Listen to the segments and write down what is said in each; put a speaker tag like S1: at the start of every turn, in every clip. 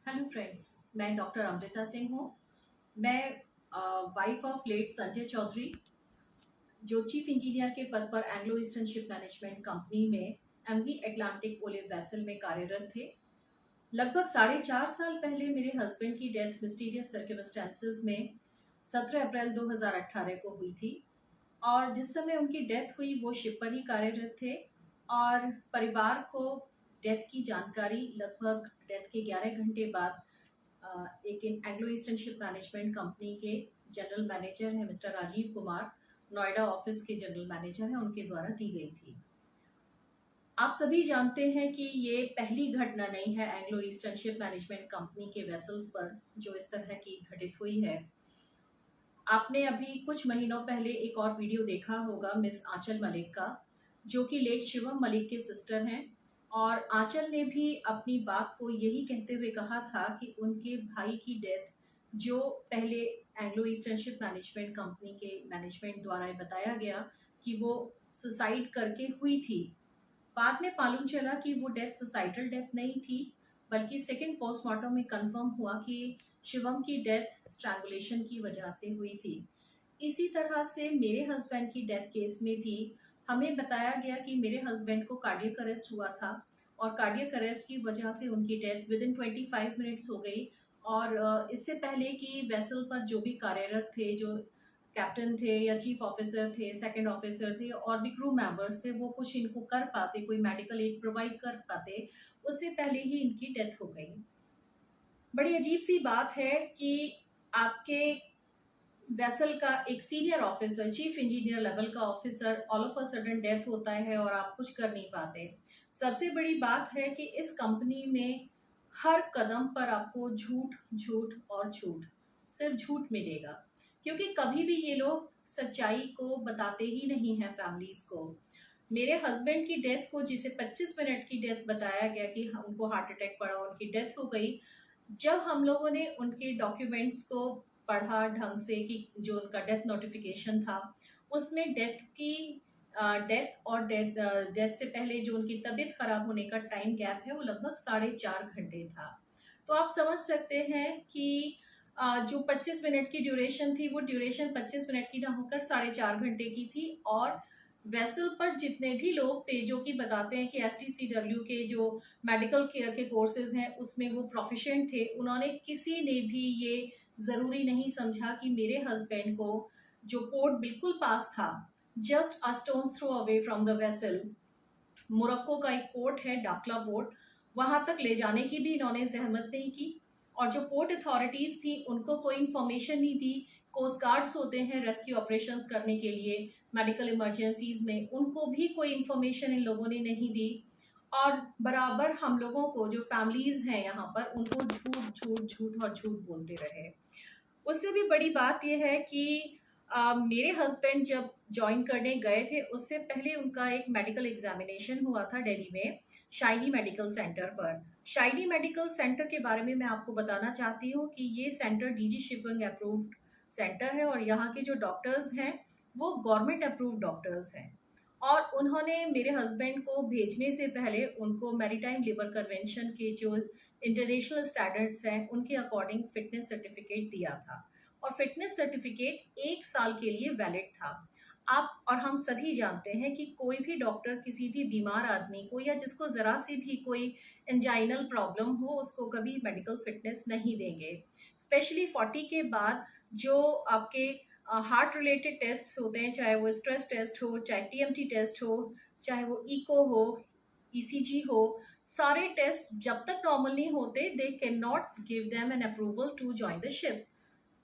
S1: Hello friends, मैं doctor Amrita Singh हूँ। मैं wife of late Sanjay Chaudhary, जो चीफ इंजीनियर के पद पर Anglo Eastern ship management company में एमवी एटलांटिक ओलिव वेसल में कार्यरत थे। लगभग 4.5 साल पहले मेरे हस्बैंड की डेथ मिस्टीरियस सर्कमस्टेंसेस में 17 अप्रैल 2018 को हुई थी। और जिस समय उनकी डेथ हुई वो शिप पर ही कार्यरत थे। और परिवार को डेथ की जानकारी लगभग डेथ के 11 घंटे बाद एक Anglo Eastern ship management company के जनरल मैनेजर हैं मिस्टर राजीव कुमार, नोएडा ऑफिस के जनरल मैनेजर हैं, उनके द्वारा दी गई थी। आप सभी जानते हैं कि ये पहली घटना नहीं है Anglo Eastern ship management company के वेसल्स पर जो इस तरह की घटित हुई है। आपने अभी कुछ महीनों पहले एक और वीडियो देखा होगा मिस आंचल मलिक का, जो कि लेट शिवम मलिक के सिस्टर हैं। और आंचल ने भी अपनी बात को यही कहते हुए कहा था कि उनके भाई की डेथ, जो पहले Anglo Eastern ship management company के मैनेजमेंट द्वारा बताया गया कि वो सुसाइड करके हुई थी, बाद में मालूम चला कि वो डेथ सुसाइडल डेथ नहीं थी, बल्कि सेकंड पोस्टमार्टम में कंफर्म हुआ कि शिवम की डेथ स्ट्रैंगुलेशन की वजह से हुई थी। इसी तरह से मेरे हस्बैंड की डेथ केस में भी हमें बताया गया कि मेरे हस्बैंड को कार्डियक अरेस्ट हुआ था और कार्डियक अरेस्ट की वजह से उनकी डेथ विद इन 25 मिनट्स हो गई। और इससे पहले कि वेसल पर जो भी कार्यरत थे, जो कैप्टन थे या चीफ ऑफिसर थे, सेकंड ऑफिसर थे और भी क्रू मेंबर्स थे, वो कुछ इनको कर पाते, कोई मेडिकल एड प्रोवाइड कर पाते, उससे पहले ही इनकी डेथ हो गई। बड़ी अजीब सी बात है कि आपके वेसल का एक senior officer, chief engineer level का officer, all of a sudden death होता है और आप कुछ कर नहीं पाते। सबसे बड़ी बात है कि इस कंपनी में हर कदम पर आपको झूठ झूठ और झूठ, सिर्फ झूठ मिलेगा, क्योंकि कभी भी ये लोग सच्चाई को बताते ही नहीं हैं फैमिलीज को। मेरे हस्बैंड की डेथ को, जिसे 25 मिनट की डेथ बताया गया कि उनको हार्ट अटैक पड़ा, उनकी डेथ हो गई, जब हम लोगों ने उनके डॉक्यूमेंट्स को पढ़ा ढंग से कि जो उनका डेथ नोटिफिकेशन था, उसमें डेथ और डेथ से पहले जो उनकी तबीयत खराब होने का टाइम गैप है वो लगभग 4.5 घंटे था। तो आप समझ सकते हैं कि जो 25 मिनट की ड्यूरेशन थी वो ड्यूरेशन 25 मिनट की ना होकर 4.5 घंटे की थी। और वेसल पर जितने भी लोग थे जो कि बताते हैं कि STCW के जो मेडिकल केयर के कोर्सेज हैं उसमें वो प्रोफिशिएंट थे, उन्होंने किसी ने भी ये ज़रूरी नहीं समझा कि मेरे हस्बैंड को, जो पोर्ट बिल्कुल पास था, just a stone's throw away from the vessel, Morocco का एक पोर्ट है डाकला पोर्ट, वहां तक ले जाने की भी इन्होंने जहमत नहीं की। और जो पोर्ट अथॉरिटीज थी उनको कोई इन्फॉर्मेशन नहीं दी। कोस्ट गार्ड्स होते हैं रेस्क्यू ऑपरेशंस करने के लिए मेडिकल इमरजेंसीज में, उनको भी कोई इन्फॉर्मेशन इन लोगों ने नहीं दी। और बराबर हम लोगों को, जो फैमिलीज हैं यहाँ पर, उनको झूठ झूठ झूठ और झूठ बोलते रहे। उससे भी बड़ी बात यह है कि मेरे हस्बैंड जब ज्वाइन करने गए थे उससे पहले उनका एक मेडिकल एग्जामिनेशन हुआ था दिल्ली में, शाइनी मेडिकल सेंटर पर। शाइनी मेडिकल सेंटर के बारे में मैं आपको बताना चाहती हूँ कि ये centre DG shipping approved centre है और यहाँ के जो डॉक्टर्स हैं वो गवर्नमेंट अप्रूव्ड डॉक्टर्स हैं। और उन्होंने मेरे हस्बैंड को भेजने से पहले उनको मैरीटाइम लेबर कन्वेंशन के जो इंटरनेशनल स्टैंडर्ड्स हैं उनके अकॉर्डिंग फिटनेस सर्टिफिकेट दिया था। और फिटनेस सर्टिफिकेट 1 साल के लिए वैलिड था। आप और हम सभी जानते हैं कि कोई भी डॉक्टर किसी भी बीमार आदमी को या जिसको ज़रा सी भी कोई एंजाइनल प्रॉब्लम हो उसको कभी मेडिकल फिटनेस नहीं देंगे। स्पेशली 40 के बाद जो आपके हार्ट रिलेटेड टेस्ट होते हैं, चाहे वो स्ट्रेस टेस्ट हो, चाहे TMT टेस्ट हो, चाहे वो इको हो, ECG हो, सारे टेस्ट जब तक नॉर्मल नहीं होते they can not give them an approval to join the ship.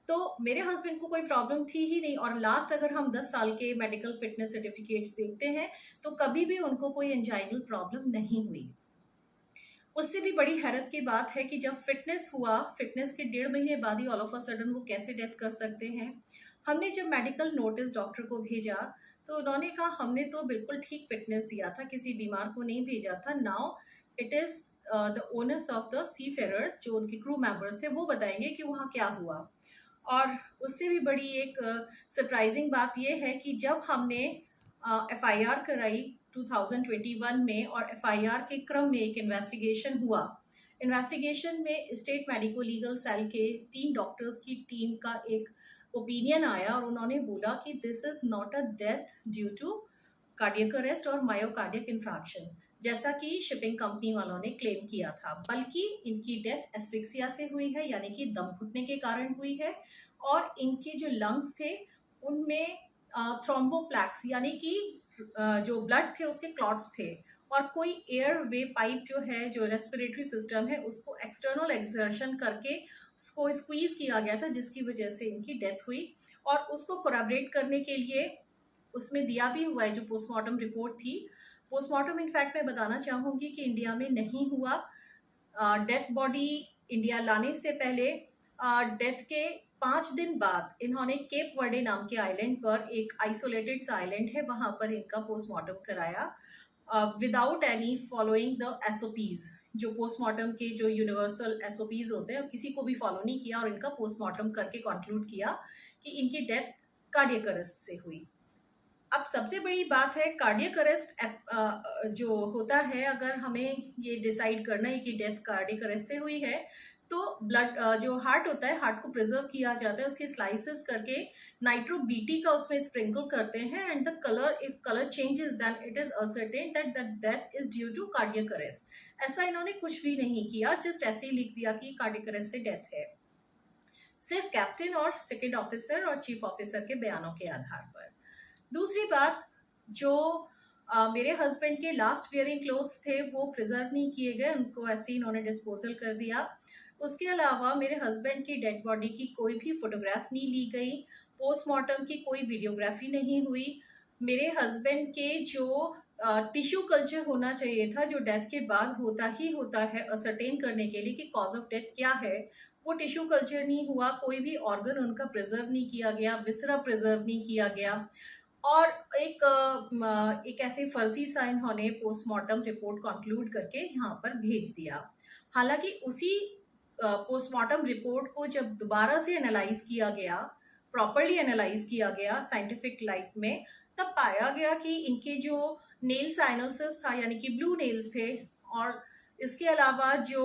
S1: तो मेरे हस्बैंड को कोई प्रॉब्लम थी ही नहीं। और लास्ट अगर हम 10 साल के मेडिकल फिटनेस सर्टिफिकेट्स देखते हैं तो कभी भी उनको कोई एंजाइनल प्रॉब्लम नहीं हुई। उससे भी बड़ी हैरत की बात है कि जब फिटनेस हुआ, फिटनेस के 1.5 महीने बाद ही ऑल ऑफ अ सडन वो कैसे डेथ कर सकते हैं। हमने जब मेडिकल नोटिस डॉक्टर को भेजा तो उन्होंने कहा हमने तो बिल्कुल ठीक फिटनेस दिया था, किसी बीमार को नहीं भेजा था। Now it is the owners of the seafarers, जो उनके क्रू मेंबर्स थे, वो बताएंगे कि वहाँ क्या हुआ। और उससे भी बड़ी एक सरप्राइजिंग बात यह है कि जब हमने FIR कराई 2021 में और FIR के क्रम में एक इन्वेस्टिगेशन हुआ, इन्वेस्टिगेशन में स्टेट मेडिको लीगल सेल के 3 डॉक्टर्स की टीम का एक ओपिनियन आया और उन्होंने बोला कि this is not a death due to cardiac arrest और मायोकार्डियक इन्फ्रैक्शन, जैसा कि शिपिंग कंपनी वालों ने क्लेम किया था, बल्कि इनकी डेथ एस्फिक्सिया से हुई है, यानी कि दम घुटने के कारण हुई है। और इनके जो लंग्स थे उनमें थ्रोम्बोप्लैक्स यानी कि जो ब्लड थे उसके क्लॉट्स थे, और कोई एयर वे पाइप जो है, जो रेस्पिरेटरी सिस्टम है, उसको एक्सटर्नल एक्सर्शन करके उसको स्क्वीज किया गया था, जिसकी वजह से इनकी डेथ हुई। और उसको कोराबरेट करने के लिए उसमें दिया भी हुआ है जो पोस्टमार्टम रिपोर्ट थी। पोस्टमार्टम इनफैक्ट मैं बताना चाहूँगी कि इंडिया में नहीं हुआ। डेथ बॉडी इंडिया लाने से पहले डेथ के 5 दिन बाद इन्होंने केप वर्डे नाम के आइलैंड पर, एक आइसोलेटेड सा आइलैंड है, वहाँ पर इनका पोस्टमार्टम कराया without any following the SOPs. जो पोस्टमार्टम के जो यूनिवर्सल एसओपीज होते हैं, किसी को भी फॉलो नहीं किया और इनका पोस्टमार्टम करके कंक्लूड किया कि इनकी डेथ कार्डियक अरेस्ट से हुई। अब सबसे बड़ी बात है कार्डियक अरेस्ट जो होता है, अगर हमें ये डिसाइड करना है कि डेथ कार्डियक अरेस्ट से हुई है, तो ब्लड जो हार्ट होता है, हार्ट को प्रिजर्व किया जाता है, उसके स्लाइसेस करके नाइट्रो बीटी का उसमें स्प्रिंकल करते हैं, and the colour, if colour changes then it is ascertain that that death is due to cardiac arrest. ऐसा इन्होंने कुछ भी नहीं किया, जस्ट ऐसे ही लिख दिया कि कार्डियक अरेस्ट से डेथ है, सिर्फ कैप्टन और सेकेंड ऑफिसर और चीफ ऑफिसर के बयानों के आधार पर। दूसरी बात, जो मेरे हस्बैंड के लास्ट वियरिंग क्लोथ्स थे वो प्रिजर्व नहीं किए गए, उनको ऐसे ही इन्होंने डिस्पोजल कर दिया। उसके अलावा मेरे हस्बैंड की डेड बॉडी की कोई भी फोटोग्राफ नहीं ली गई, पोस्टमार्टम की कोई वीडियोग्राफी नहीं हुई। मेरे हस्बैंड के जो टिश्यू कल्चर होना चाहिए था, जो डेथ के बाद होता ही होता है असरटेन करने के लिए कि कॉज ऑफ डेथ क्या है, वो टिश्यू कल्चर नहीं हुआ, कोई भी ऑर्गन उनका प्रिजर्व नहीं किया गया, विसरा प्रिजर्व नहीं किया गया। और एक ऐसे फर्जी सा इन्होंने पोस्टमार्टम रिपोर्ट कंक्लूड करके यहाँ पर भेज दिया। हालांकि उसी पोस्टमार्टम रिपोर्ट को जब दोबारा से एनालाइज किया गया, प्रॉपरली एनालाइज किया गया साइंटिफिक लाइट में, तब पाया गया कि इनके जो नेल साइनोसिस था, यानी कि ब्लू नेल्स थे, और इसके अलावा जो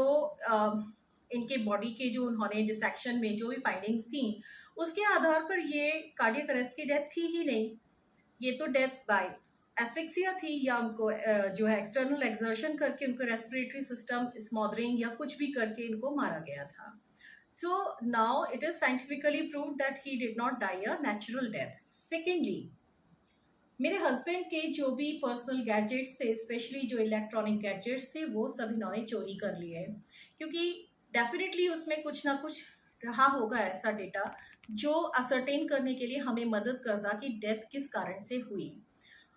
S1: इनके बॉडी के जो उन्होंने डिसेक्शन में जो भी फाइंडिंग्स थी, उसके आधार पर ये कार्डियक अरेस्ट की डेथ थी ही नहीं, ये तो डेथ बाय एस्फिक्सिया थी, या उनको जो है एक्सटर्नल एक्सर्शन करके उनको रेस्पिरेटरी सिस्टम स्मॉदरिंग या कुछ भी करके इनको मारा गया था। So now it is scientifically proved that he did not die a natural death. Secondly, मेरे हस्बैंड के जो भी पर्सनल गैजेट्स थे, स्पेशली जो इलेक्ट्रॉनिक गैजेट्स थे, वो सब इन्होंने चोरी कर लिए, क्योंकि डेफिनेटली उसमें कुछ ना कुछ रहा होगा ऐसा डेटा जो असरटेन करने के लिए हमें मदद करता कि डेथ किस कारण से हुई।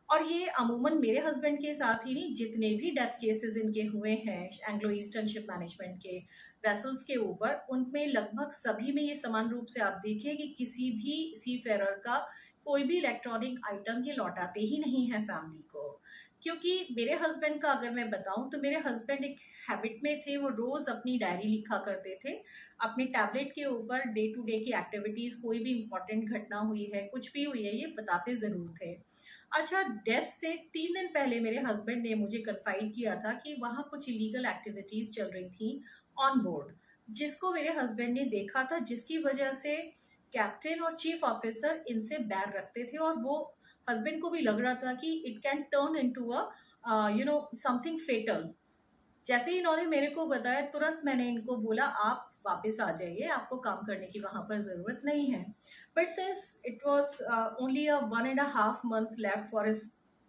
S1: और ये अमूमन मेरे हस्बैंड के साथ ही नहीं, जितने भी डेथ केसेस इनके हुए हैं एंग्लो ईस्टर्न शिप मैनेजमेंट के वेसल्स के ऊपर, उनमें लगभग सभी में ये समान रूप से आप देखिए कि किसी भी सी फेरर का कोई भी इलेक्ट्रॉनिक आइटम ये लौटाते ही नहीं है फैमिली को। क्योंकि मेरे हस्बैंड का अगर मैं बताऊं तो मेरे हस्बैंड एक हैबिट में थे, वो रोज़ अपनी डायरी लिखा करते थे अपने टैबलेट के ऊपर, डे टू डे की एक्टिविटीज़, कोई भी इंपॉर्टेंट घटना हुई है, कुछ भी हुई है, ये बताते ज़रूर थे। अच्छा, डेथ से 3 दिन पहले मेरे हस्बैंड ने मुझे कन्फाइड किया था कि वहाँ कुछ इलीगल एक्टिविटीज़ चल रही थी ऑन बोर्ड, जिसको मेरे हस्बैंड ने देखा था, जिसकी वजह से कैप्टन और चीफ ऑफिसर इनसे बैर रखते थे, और वो हस्बैंड को भी लग रहा था कि it can turn into a something fatal. जैसे ही इन्होंने मेरे को बताया, तुरंत मैंने इनको बोला आप वापस आ जाइए, आपको काम करने की वहाँ पर ज़रूरत नहीं है। But since it was only a 1.5 months left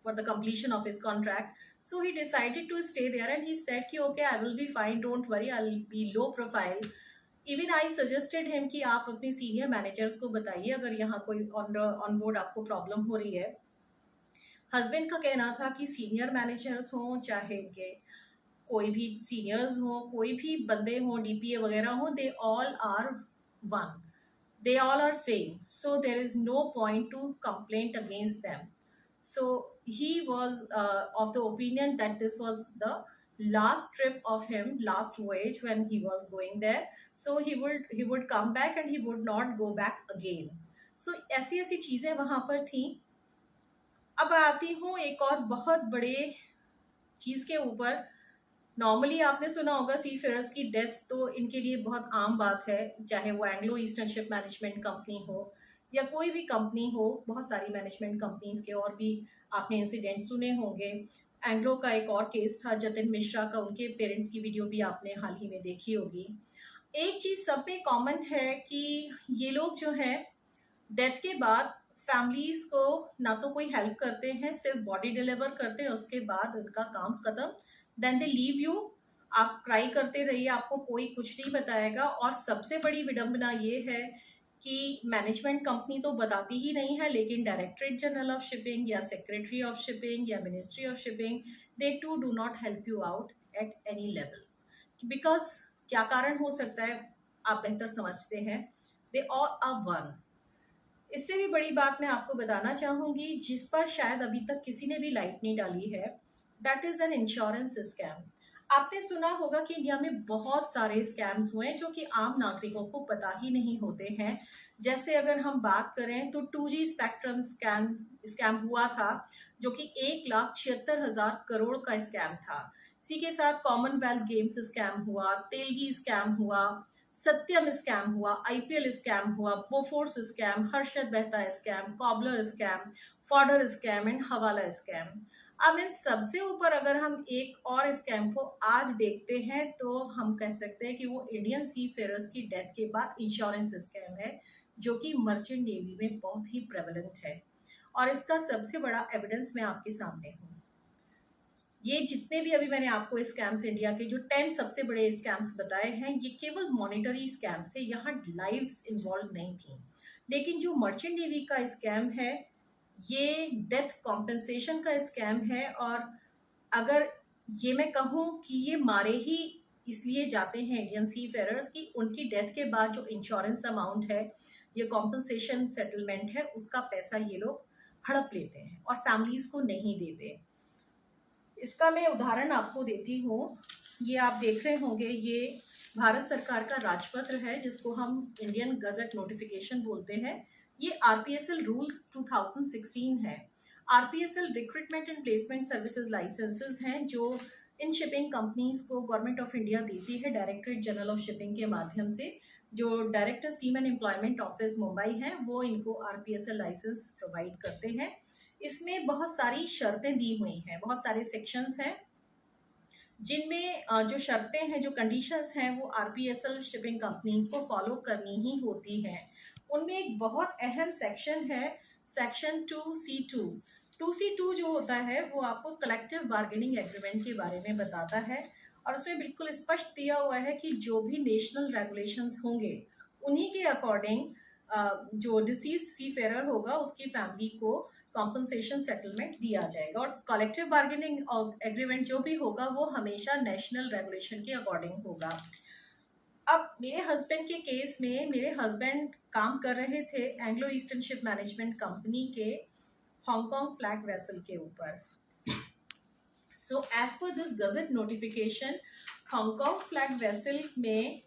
S1: for the completion of his contract, so he decided to stay there and he said कि okay, I will be fine, don't worry, I'll be low profile. Even I suggested him कि आप अपने senior managers को बताइए अगर यहाँ कोई on board आपको प्रॉब्लम हो रही है। हस्बैंड का कहना था कि सीनियर मैनेजर्स हों, चाहे के कोई भी सीनियर्स हों, कोई भी बंदे हों, डीपीए वगैरह हों, they all are one, they all are same, so there is no point to complain against them. So he was of the opinion that this was the last trip of him, last voyage when he was going there, so he would come back and he would not go back again. So ऐसी ऐसी चीज़ें वहाँ पर थी। अब आती हूँ एक और बहुत बड़े चीज़ के ऊपर, नॉर्मली आपने सुना होगा सी फेयर्स की डेथ्स तो इनके लिए बहुत आम बात है, चाहे वो Anglo Eastern ship management company हो या कोई भी कंपनी हो, बहुत सारी मैनेजमेंट कंपनीज के और भी आपने इंसिडेंट सुने होंगे। एंग्लो का एक और केस था जतिन मिश्रा का, उनके पेरेंट्स की वीडियो भी आपने हाल ही में देखी होगी। एक चीज़ सब में कॉमन है कि ये लोग जो हैं डेथ के बाद फैमिलीज को ना तो कोई हेल्प करते हैं, सिर्फ बॉडी डिलीवर करते हैं, उसके बाद उनका काम खत्म, देन दे लीव यू। आप क्राई करते रहिए, आपको कोई कुछ नहीं बताएगा। और सबसे बड़ी विडंबना ये है कि मैनेजमेंट कंपनी तो बताती ही नहीं है, लेकिन डायरेक्टरेट जनरल ऑफ शिपिंग या सेक्रेटरी ऑफ शिपिंग या ministry of shipping, they too do not help you out at any level. Because क्या कारण हो सकता है, आप बेहतर समझते हैं। They all are one. इससे भी बड़ी बात मैं आपको बताना चाहूँगी, जिस पर शायद अभी तक किसी ने भी लाइट नहीं डाली है, that is an insurance scam. आपने सुना होगा कि इंडिया में बहुत सारे स्कैम्स हुए हैं जो कि आम नागरिकों को पता ही नहीं होते हैं। जैसे अगर हम बात करें तो 2G स्पेक्ट्रम स्कैम हुआ था, जो कि 1,76,000 करोड़ का स्कैम था। इसी के साथ कॉमनवेल्थ गेम्स स्कैम हुआ, तेलगी स्कैम हुआ, सत्यम स्कैम हुआ, आईपीएल स्कैम हुआ, Bofors scam, Harshad Mehta scam, cobbler scam, fodder scam and हवाला स्कैम। अब इन सबसे ऊपर अगर हम एक और स्कैम को आज देखते हैं तो हम कह सकते हैं कि वो इंडियन सी फेयरर्स की डेथ के बाद इंश्योरेंस स्कैम है, जो कि मर्चेंट नेवी में बहुत ही प्रेवलेंट है। और इसका सबसे बड़ा एविडेंस मैं आपके सामने हूँ। ये जितने भी अभी मैंने आपको स्कैम्स इंडिया के जो 10 सबसे बड़े स्कैम्स बताए हैं, ये केवल मॉनिटरी स्कैम्स थे, यहाँ लाइव्स इन्वॉल्व नहीं थी। लेकिन जो मर्चेंट नेवी का स्कैम है, ये डेथ कॉम्पेंसेशन का स्कैम है। और अगर ये मैं कहूँ कि ये मारे ही इसलिए जाते हैं इंडियन सी फेयरर्स की उनकी डेथ के बाद जो इंश्योरेंस अमाउंट है, ये कॉम्पेंसेशन सेटलमेंट है, उसका पैसा ये लोग हड़प लेते हैं और फैमिलीज को नहीं देते। इसका मैं उदाहरण आपको देती हूँ। ये आप देख रहे होंगे, ये भारत सरकार का राजपत्र है जिसको हम इंडियन गजट नोटिफिकेशन बोलते हैं। ये आरपीएसएल रूल्स 2016 है। RPSL recruitment and placement services licences हैं जो इन शिपिंग कंपनीज को गवर्नमेंट ऑफ इंडिया देती है डायरेक्टरेट जनरल ऑफ शिपिंग के माध्यम से। जो director semen employment office Mumbai है, वो इनको आरपीएसएल लाइसेंस प्रोवाइड करते हैं। इसमें बहुत सारी शर्तें दी हुई हैं, बहुत सारे सेक्शंस हैं जिनमें जो शर्तें हैं, जो कंडीशंस हैं, वो आरपीएसएल शिपिंग कंपनीज को फॉलो करनी ही होती हैं। उनमें एक बहुत अहम सेक्शन है, सेक्शन 2C2। 2C2 जो होता है वो आपको कलेक्टिव बार्गेनिंग एग्रीमेंट के बारे में बताता है। और उसमें बिल्कुल स्पष्ट दिया हुआ है कि जो भी नेशनल रेगुलेशंस होंगे उन्हीं के अकॉर्डिंग जो डिसीज सी फेयर होगा उसकी फैमिली को कॉम्पनसेशन सेटलमेंट दिया जाएगा। और कलेक्टिव बार्गेनिंग एग्रीमेंट जो भी होगा वो हमेशा नेशनल रेगुलेशन के अकॉर्डिंग होगा। अब मेरे हस्बैंड के केस में, मेरे हस्बैंड काम कर रहे थे Anglo Eastern ship management company के हांगकांग फ्लैग वेसल के ऊपर। So as per this gazette notification, Hong Kong flag vessel में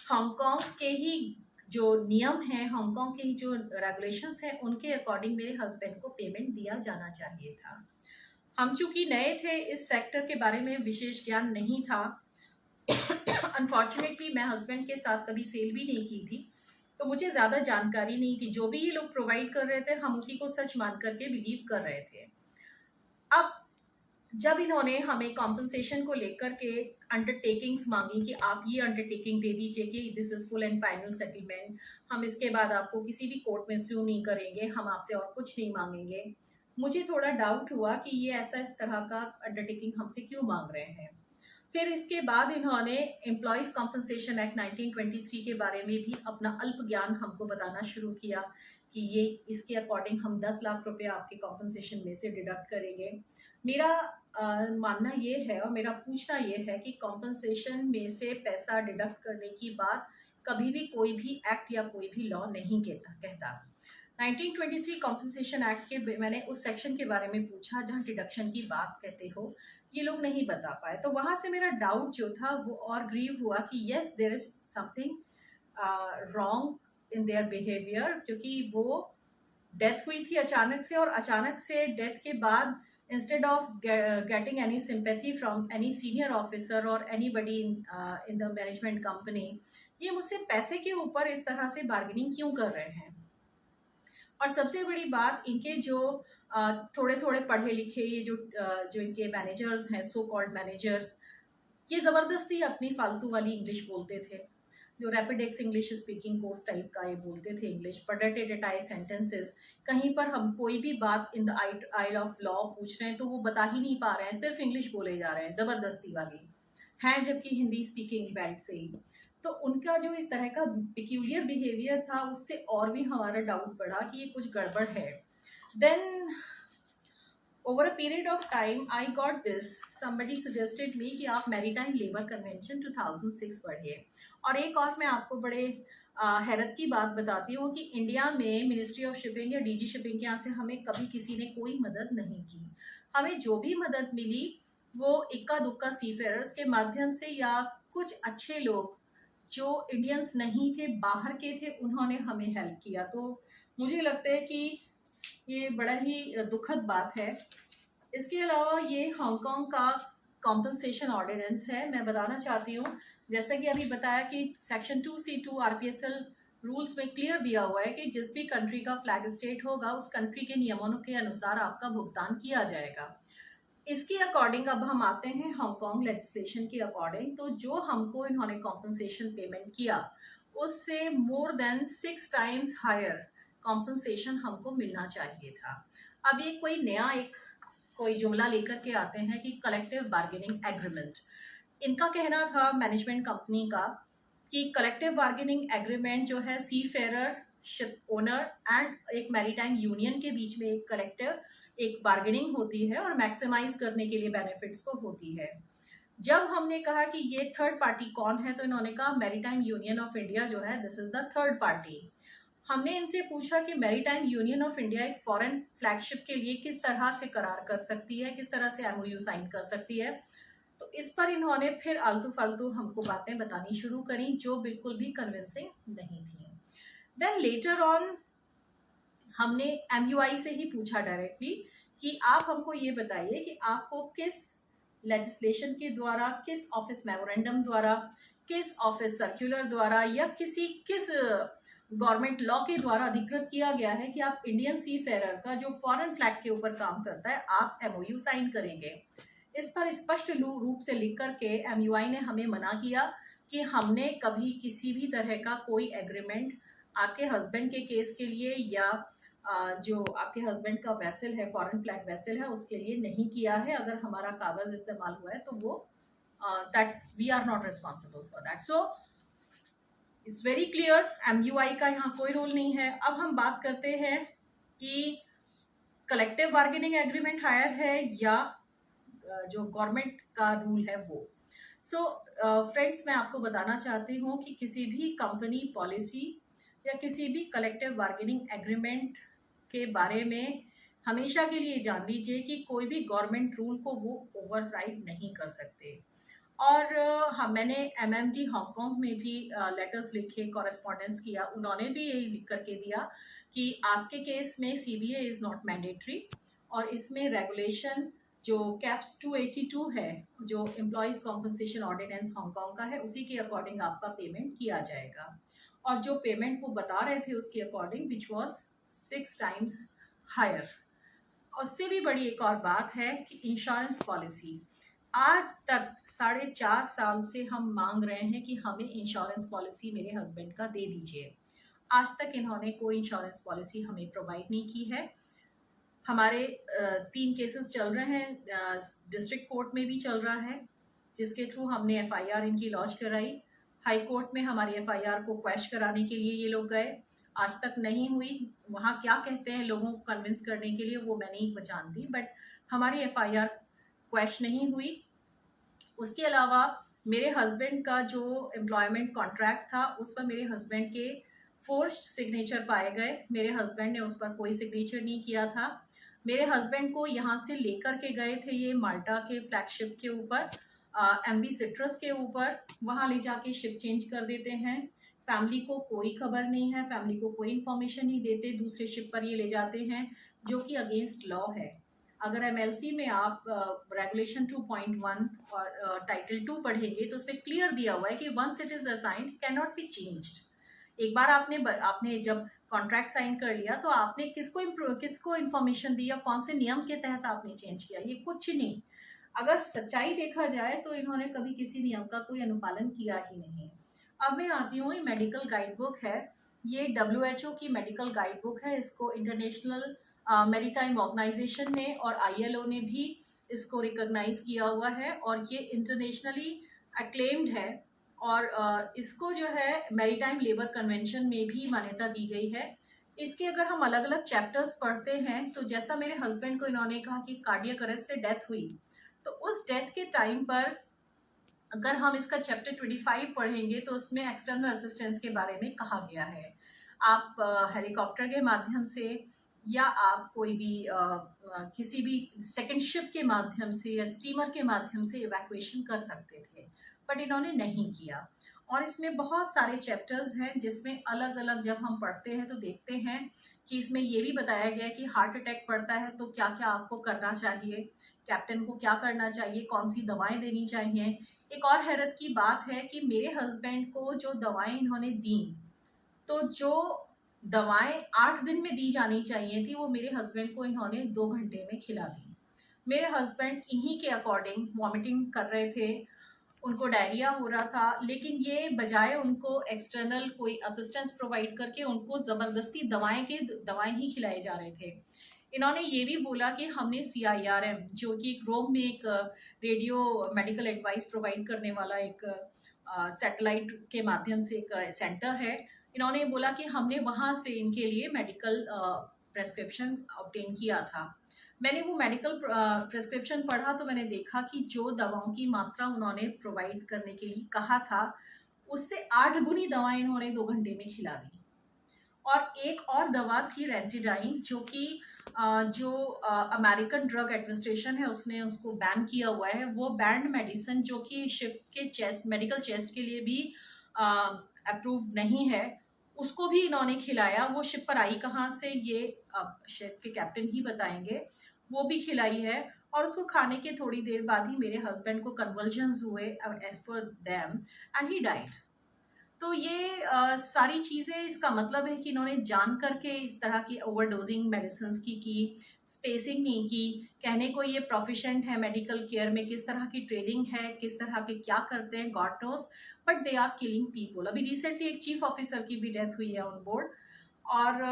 S1: हांगकांग के ही जो नियम हैं, हांगकांग के ही जो रेगुलेशंस हैं, उनके अकॉर्डिंग मेरे हस्बैंड को पेमेंट दिया जाना चाहिए था। हम चूंकि नए थे, इस सेक्टर के बारे में विशेष ज्ञान नहीं था। अनफॉर्चुनेटली मैं हस्बैंड के साथ कभी सेल भी नहीं की थी, तो मुझे ज़्यादा जानकारी नहीं थी। जो भी ये लोग प्रोवाइड कर रहे थे हम उसी को सच मान करके बिलीव कर रहे थे। अब जब इन्होंने हमें कॉम्पनसेशन को लेकर के अंडरटेकिंग्स मांगी कि आप ये अंडरटेकिंग दे दीजिए कि this is full and final settlement, हम इसके बाद आपको किसी भी कोर्ट में स्यू नहीं करेंगे, हम आपसे और कुछ नहीं मांगेंगे, मुझे थोड़ा डाउट हुआ कि ये ऐसा इस तरह का अंडरटेकिंग हमसे क्यों मांग रहे हैं। फिर इसके बाद इन्होंने एम्प्लॉयज़ कॉम्पनसेशन एक्ट 1923 के बारे में भी अपना अल्प ज्ञान हमको बताना शुरू किया कि ये इसके अकॉर्डिंग हम 10 लाख रुपए आपके कॉम्पनसेशन में से डिडक्ट करेंगे। मेरा मानना ये है और मेरा पूछना ये है कि कॉम्पनसेशन में से पैसा डिडक्ट करने की बात कभी भी कोई भी एक्ट या कोई भी लॉ नहीं कहता। 1923 कॉम्पनसेशन एक्ट के मैंने उस सेक्शन के बारे में पूछा जहाँ डिडक्शन की बात कहते हो, ये लोग नहीं बता पाए। तो वहाँ से मेरा डाउट जो था वो और ग्रीव हुआ कि yes there is something wrong in their behaviour, क्योंकि वो डेथ हुई थी अचानक से, और अचानक से डेथ के बाद instead of getting any sympathy from any senior officer or anybody in the management company, ये मुझसे पैसे के ऊपर इस तरह से बार्गेनिंग क्यों कर रहे हैं। और सबसे बड़ी बात, इनके जो थोड़े थोड़े पढ़े लिखे ये जो इनके मैनेजर्स हैं, सो कॉल्ड मैनेजर्स, ये ज़बरदस्ती अपनी फालतू वाली इंग्लिश बोलते थे, जो Rapidex English speaking course type का ये बोलते थे इंग्लिश, पटेटेटाई सेंटेंसेस। कहीं पर हम कोई भी बात in the aisle of law पूछ रहे हैं तो वो बता ही नहीं पा रहे हैं, सिर्फ इंग्लिश बोले जा रहे हैं ज़बरदस्ती वाली हैं, जबकि हिंदी स्पीकिंग बेल्ट से ही। तो उनका जो इस तरह का पिक्यूलियर बिहेवियर था, उससे और भी हमारा डाउट बढ़ा कि ये कुछ गड़बड़ है। Then over a period of time I got this, somebody suggested me कि आप मैरीटाइम लेबर कन्वेंशन 2006 पढ़िए। और एक और मैं आपको बड़े हैरत की बात बताती हूँ कि इंडिया में मिनिस्ट्री ऑफ शिपिंग या डीजी शिपिंग के यहाँ से हमें कभी किसी ने कोई मदद नहीं की। हमें जो भी मदद मिली वो इक्का दुक्का सीफेयरर्स के माध्यम से, या कुछ अच्छे लोग जो इंडियंस नहीं थे, बाहर के थे, उन्होंने हमें हेल्प किया। तो मुझे लगता है कि ये बड़ा ही दुखद बात है। इसके अलावा ये हांगकांग का कॉम्पनसेशन ऑर्डिनेंस है। मैं बताना चाहती हूँ, जैसा कि अभी बताया कि सेक्शन 2C2 आरपीएसएल रूल्स में क्लियर दिया हुआ है कि जिस भी कंट्री का फ्लैग स्टेट होगा उस कंट्री के नियमों के अनुसार आपका भुगतान किया जाएगा। इसके अकॉर्डिंग अब हम आते हैं हांगकांग लेजिस्लेशन के अकॉर्डिंग। तो जो हमको इन्होंने कॉम्पनसेशन पेमेंट किया उससे more than 6 times higher compensation हमको मिलना चाहिए था। अब ये कोई जुमला लेकर के आते हैं कि कलेक्टिव बार्गेनिंग एग्रीमेंट। इनका कहना था मैनेजमेंट कंपनी का कि कलेक्टिव बार्गेनिंग एग्रीमेंट जो है सी फेयरर, शिप ओनर एंड एक मैरीटाइम यूनियन के बीच में एक बार्गेनिंग होती है और मैक्सिमाइज करने के लिए बेनिफिट्स को होती है। जब हमने कहा कि ये थर्ड पार्टी कौन है, तो इन्होंने कहा मैरीटाइम यूनियन ऑफ इंडिया जो है, this is the third party. हमने इनसे पूछा कि मैरीटाइम यूनियन ऑफ इंडिया एक फॉरेन फ्लैगशिप के लिए किस तरह से करार कर सकती है, किस तरह से एमओयू साइन कर सकती है। तो इस पर इन्होंने फिर आलतू फालतू हमको बातें बतानी शुरू करी जो बिल्कुल भी कन्विंसिंग नहीं थी। देन लेटर ऑन हमने एमयूआई से ही पूछा डायरेक्टली कि आप हमको ये बताइए कि आपको किस लेजिस्लेशन के द्वारा, किस ऑफिस मेमोरेंडम द्वारा, किस ऑफिस सर्कुलर द्वारा या किस गवर्नमेंट लॉ के द्वारा अधिकृत किया गया है कि आप इंडियन सी फेरर का जो फॉरेन फ्लैग के ऊपर काम करता है आप एमओयू साइन करेंगे। इस पर स्पष्ट रूप से लिख करके एमयूआई ने हमें मना किया कि हमने कभी किसी भी तरह का कोई एग्रीमेंट आपके हस्बैंड के केस के लिए या जो आपके हस्बैंड का वेसल है, फॉरेन फ्लैग वेसल है, उसके लिए नहीं किया है। अगर हमारा कागज इस्तेमाल हुआ है तो वो that's we are not responsible for that. So it's very clear, MUI का यहाँ कोई रोल नहीं है। अब हम बात करते हैं कि कलेक्टिव बार्गेनिंग एग्रीमेंट हायर है या जो गवर्नमेंट का रूल है वो। सो फ्रेंड्स, मैं आपको बताना चाहती हूँ कि किसी भी कंपनी पॉलिसी या किसी भी कलेक्टिव बार्गेनिंग एग्रीमेंट के बारे में हमेशा के लिए जान लीजिए कि कोई भी गवर्नमेंट रूल को वो ओवरराइड नहीं कर सकते। और हाँ, मैंने एमएमडी हांगकांग में भी लेटर्स लिखे, कॉरेस्पॉन्डेंस किया, उन्होंने भी यही लिख करके दिया कि आपके केस में सीबीए इज़ नॉट मैंडेटरी और इसमें रेगुलेशन जो कैप्स 282 है, जो एम्प्लॉयज़ कॉम्पनसेशन ऑर्डिनेंस हांगकांग का है, उसी के अकॉर्डिंग आपका पेमेंट किया जाएगा। और जो पेमेंट वो बता रहे थे उसके according which was 6 times higher. उससे भी बड़ी एक और बात है कि इंश्योरेंस पॉलिसी, आज तक 4.5 साल से हम मांग रहे हैं कि हमें इंश्योरेंस पॉलिसी मेरे हस्बैंड का दे दीजिए। आज तक इन्होंने कोई इंश्योरेंस पॉलिसी हमें प्रोवाइड नहीं की है। हमारे 3 केसेस चल रहे हैं, डिस्ट्रिक्ट कोर्ट में भी चल रहा है, जिसके थ्रू हमने एफआईआर इनकी लॉन्च कराई। हाई कोर्ट में हमारी एफआईआर को क्वैश कराने के लिए ये लोग गए, आज तक नहीं हुई। वहाँ क्या कहते हैं लोगों को कन्विंस करने के लिए वो मैं नहीं जानती, बट हमारी एफआईआर क्वैश नहीं हुई। उसके अलावा मेरे हस्बैंड का जो एम्प्लॉयमेंट कॉन्ट्रैक्ट था उस पर मेरे हस्बैंड के फोर्स्ड सिग्नेचर पाए गए। मेरे हस्बैंड ने उस पर कोई सिग्नेचर नहीं किया था। मेरे हस्बैंड को यहाँ से लेकर के गए थे ये माल्टा के फ्लैगशिप के ऊपर, एमवी सिट्रस के ऊपर, वहाँ ले जाके शिप चेंज कर देते हैं। फैमिली को कोई खबर नहीं है, फैमिली को कोई इन्फॉर्मेशन नहीं देते, दूसरे शिप पर ये ले जाते हैं जो कि अगेंस्ट लॉ है। अगर एमएलसी में आप रेगुलेशन 2.1 और टाइटल 2 पढ़ेंगे तो उसमें क्लियर दिया हुआ है कि once it is assigned can not be changed. एक बार आपने जब कॉन्ट्रैक्ट साइन कर लिया तो आपने किसको इन्फॉर्मेशन दी या कौन से नियम के तहत आपने चेंज किया, ये कुछ नहीं। अगर सच्चाई देखा जाए तो इन्होंने कभी किसी नियम का कोई अनुपालन किया ही नहीं। अब मैं आती हूँ, ये मेडिकल गाइड बुक है, ये WHO की मेडिकल गाइड बुक है। इसको इंटरनेशनल मैरीटाइम ऑर्गेनाइजेशन ने और ILO ने भी इसको रिकॉग्नाइज किया हुआ है और ये इंटरनेशनली अक्लेम्ड है। और इसको जो है मैरीटाइम लेबर कन्वेंशन में भी मान्यता दी गई है। इसके अगर हम अलग अलग चैप्टर्स पढ़ते हैं तो जैसा मेरे हस्बैंड को इन्होंने कहा कि कार्डियक अरेस्ट से डेथ हुई, तो उस डेथ के टाइम पर अगर हम इसका चैप्टर 25 पढ़ेंगे तो उसमें एक्सटर्नल असिस्टेंस के बारे में कहा गया है। आप हेलीकॉप्टर के माध्यम से या आप कोई भी किसी भी सेकंड शिप के माध्यम से या स्टीमर के माध्यम से इवैक्यूएशन कर सकते थे, बट इन्होंने नहीं किया। और इसमें बहुत सारे चैप्टर्स हैं जिसमें अलग अलग जब हम पढ़ते हैं तो देखते हैं कि इसमें ये भी बताया गया है कि हार्ट अटैक पड़ता है तो क्या क्या आपको करना चाहिए, कैप्टन को क्या करना चाहिए, कौन सी दवाएं देनी चाहिए। एक और हैरत की बात है कि मेरे हस्बैंड को जो दवाएं इन्होंने दी, तो जो दवाएं 8 दिन में दी जानी चाहिए थी वो मेरे हस्बैंड को इन्होंने 2 घंटे में खिला दी। मेरे हस्बैंड इन्हीं के अकॉर्डिंग वॉमिटिंग कर रहे थे, उनको डायरिया हो रहा था, लेकिन ये बजाय उनको एक्सटर्नल कोई असिस्टेंस प्रोवाइड करके उनको ज़बरदस्ती दवाएं ही खिलाए जा रहे थे। इन्होंने ये भी बोला कि हमने CIRM, जो कि रोम में एक रेडियो मेडिकल एडवाइस प्रोवाइड करने वाला एक सैटेलाइट के माध्यम से एक सेंटर है, इन्होंने बोला कि हमने वहाँ से इनके लिए मेडिकल प्रेस्क्रिप्शन ऑब्टेन किया था। मैंने वो मेडिकल प्रेस्क्रिप्शन पढ़ा तो मैंने देखा कि जो दवाओं की मात्रा उन्होंने प्रोवाइड करने के लिए कहा था उससे 8 गुनी दवाएं इन्होंने 2 घंटे में खिला दी। और एक और दवा थी रेंटिडाइन, जो कि जो अमेरिकन ड्रग एडमिनिस्ट्रेशन है उसने उसको बैन किया हुआ है। वो बैंड मेडिसिन जो कि शिप के चेस्ट मेडिकल चेस्ट के लिए भी अप्रूव नहीं है, उसको भी इन्होंने खिलाया। वो शिप पर आई कहाँ से ये शिप के कैप्टन ही बताएंगे, वो भी खिलाई है। और उसको खाने के थोड़ी देर बाद ही मेरे हस्बैंड को कन्वल्जन्स हुए as per them and he died. तो ये सारी चीज़ें, इसका मतलब है कि इन्होंने जान करके इस तरह की ओवरडोजिंग मेडिसिन की स्पेसिंग नहीं की। कहने को ये प्रोफिशेंट है मेडिकल केयर में, किस तरह की ट्रेनिंग है, किस तरह के क्या करते हैं, God knows, but they are killing people. अभी रिसेंटली एक चीफ ऑफिसर की भी डेथ हुई है ऑन बोर्ड, और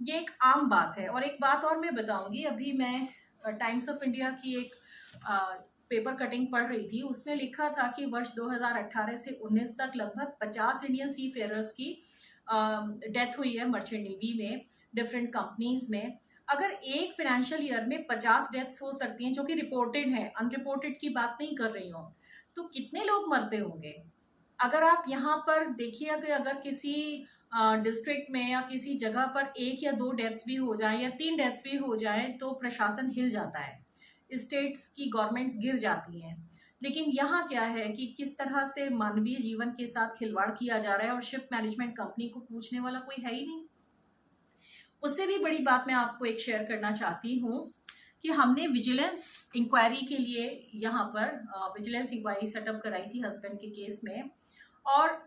S1: ये एक आम बात है। और एक बात और मैं बताऊंगी, अभी मैं टाइम्स ऑफ इंडिया की एक पेपर कटिंग पढ़ रही थी, उसमें लिखा था कि वर्ष 2018 से 19 तक लगभग 50 इंडियन सी फेयरर्स की डेथ हुई है मर्चेंट नेवी में, डिफरेंट कंपनीज में। अगर एक फाइनेंशियल ईयर में 50 डेथ्स हो सकती हैं, जो कि रिपोर्टेड है, अनरिपोर्टेड की बात नहीं कर रही हूँ, तो कितने लोग मरते होंगे। अगर आप यहाँ पर देखिए कि अगर किसी डिस्ट्रिक्ट में या किसी जगह पर 1 या 2 डेथ्स भी हो जाएं या 3 डेथ्स भी हो जाएं तो प्रशासन हिल जाता है, स्टेट्स की गवर्नमेंट्स गिर जाती हैं। लेकिन यहाँ क्या है कि किस तरह से मानवीय जीवन के साथ खिलवाड़ किया जा रहा है और शिप मैनेजमेंट कंपनी को पूछने वाला कोई है ही नहीं। उससे भी बड़ी बात मैं आपको एक शेयर करना चाहती हूँ कि हमने विजिलेंस इंक्वायरी के लिए यहाँ पर विजिलेंस इंक्वायरी सेटअप कराई थी हस्बैंड के केस में। और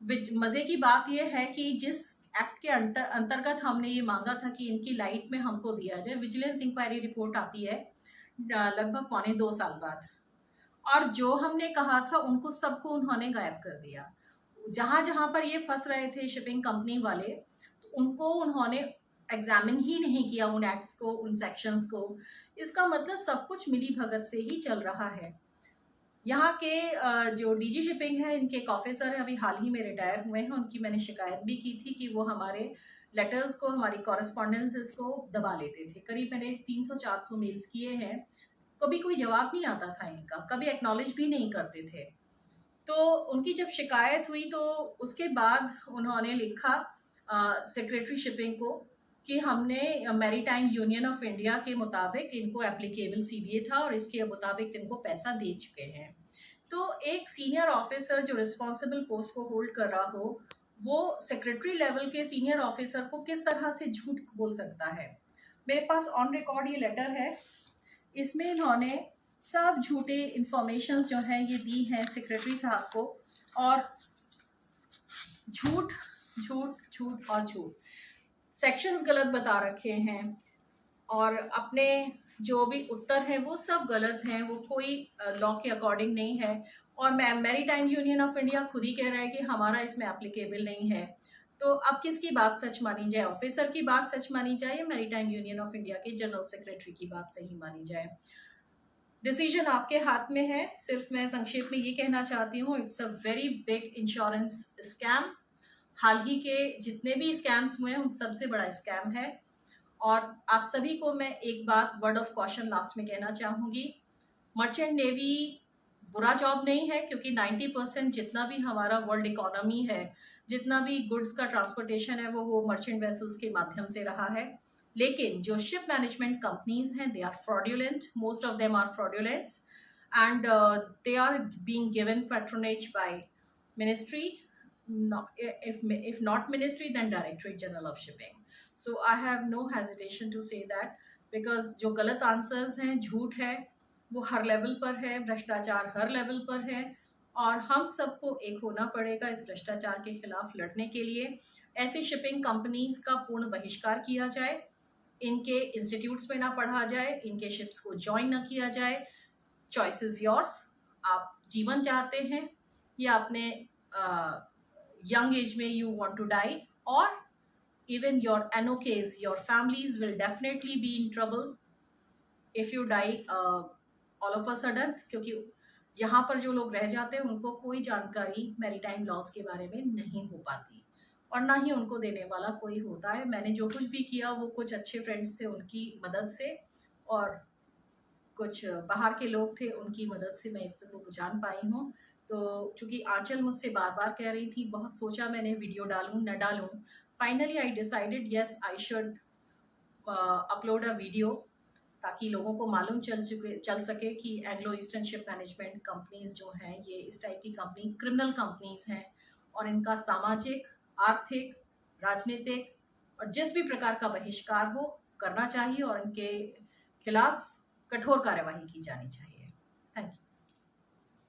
S1: मज़े की बात यह है कि जिस एक्ट के अंतर्गत हमने ये मांगा था कि इनकी लाइट में हमको दिया जाए, विजिलेंस इंक्वायरी रिपोर्ट आती है लगभग 2.25 साल बाद, और जो हमने कहा था उनको सबको उन्होंने गायब कर दिया। जहाँ जहाँ पर ये फंस रहे थे शिपिंग कंपनी वाले, उनको उन्होंने एग्जामिन ही नहीं किया, उन एक्ट्स को, उन सेक्शंस को। इसका मतलब सब कुछ मिली भगत से ही चल रहा है। यहाँ के जो DG शिपिंग है, इनके एक ऑफिसर है, अभी हाल ही में रिटायर हुए हैं, उनकी मैंने शिकायत भी की थी कि वो हमारे लेटर्स को, हमारी कॉरेस्पॉन्डेंसेस को दबा लेते थे। करीब मैंने 300-400 मेल्स किए हैं, कभी कोई जवाब नहीं आता था इनका, कभी एक्नॉलेज भी नहीं करते थे। तो उनकी जब शिकायत हुई तो उसके बाद उन्होंने लिखा सेक्रेटरी शिपिंग को कि हमने मैरीटाइम यूनियन ऑफ इंडिया के मुताबिक इनको एप्लीकेबल CBA था और इसके मुताबिक इनको पैसा दे चुके हैं। तो एक सीनियर ऑफिसर जो रिस्पॉन्सिबल पोस्ट को होल्ड कर रहा हो, वो सेक्रेटरी लेवल के सीनियर ऑफिसर को किस तरह से झूठ बोल सकता है। मेरे पास ऑन रिकॉर्ड ये लेटर है इसमें इन्होंने सब झूठे इंफॉर्मेशन जो हैं ये दी हैं सेक्रेटरी साहब को, और झूठ झूठ झूठ और झूठ, सेक्शंस गलत बता रखे हैं, और अपने जो भी उत्तर हैं वो सब गलत हैं, वो कोई लॉ के अकॉर्डिंग नहीं है। और मैरीटाइम यूनियन ऑफ इंडिया खुद ही कह रहा है कि हमारा इसमें एप्लीकेबल नहीं है। तो अब किसकी बात सच मानी जाए, ऑफिसर की बात सच मानी जाए या मैरीटाइम यूनियन ऑफ इंडिया के जनरल सेक्रेटरी की बात सही मानी जाए? डिसीजन आपके हाथ में है। सिर्फ मैं संक्षेप में ये कहना चाहती हूँ, it's a very big insurance scam. हाल ही के जितने भी स्कैम्स हुए हैं उन सबसे बड़ा स्कैम है। और आप सभी को मैं एक बात वर्ड ऑफ कॉशन लास्ट में कहना चाहूँगी, मर्चेंट नेवी बुरा जॉब नहीं है, क्योंकि 90% जितना भी हमारा वर्ल्ड इकोनॉमी है, जितना भी गुड्स का ट्रांसपोर्टेशन है, वो मर्चेंट वेसल्स के माध्यम से रहा है। लेकिन जो शिप मैनेजमेंट कंपनीज हैं, they are fraudulent, most of them are fraudulent, and they are being given patronage by ministry, if not ministry then directorate general of shipping. So I have no hesitation to say that, because जो गलत answers हैं, झूठ है, वो हर level पर है, भ्रष्टाचार हर level पर है, और हम सबको एक होना पड़ेगा इस भ्रष्टाचार के खिलाफ लड़ने के लिए। ऐसी शिपिंग कंपनीज का पूर्ण बहिष्कार किया जाए, इनके इंस्टीट्यूट्स में ना पढ़ा जाए, इनके शिप्स को ज्वाइन ना किया जाए। Choice is yours. आप जीवन चाहते हैं या अपने young age में you want to die, or even your NOKs, your families will definitely be in trouble if you die all of a sudden, क्योंकि यहाँ पर जो लोग रह जाते हैं उनको कोई जानकारी मैरीटाइम लॉज के बारे में नहीं हो पाती, और ना ही उनको देने वाला कोई होता है। मैंने जो कुछ भी किया वो कुछ अच्छे फ्रेंड्स थे उनकी मदद से, और कुछ बाहर के लोग थे उनकी मदद से मैं इतने लोग जान पाई हूँ। तो चूँकि आंचल मुझसे बार बार कह रही थी, बहुत सोचा मैंने वीडियो डालूँ न डालूँ, finally I decided yes I should upload a video, ताकि लोगों को मालूम चल सके कि Anglo Eastern ship management companies जो हैं ये इस टाइप की कंपनी क्रिमिनल कंपनीज हैं, और इनका सामाजिक, आर्थिक, राजनीतिक और जिस भी प्रकार का बहिष्कार हो करना चाहिए, और इनके खिलाफ कठोर कार्यवाही की जानी चाहिए।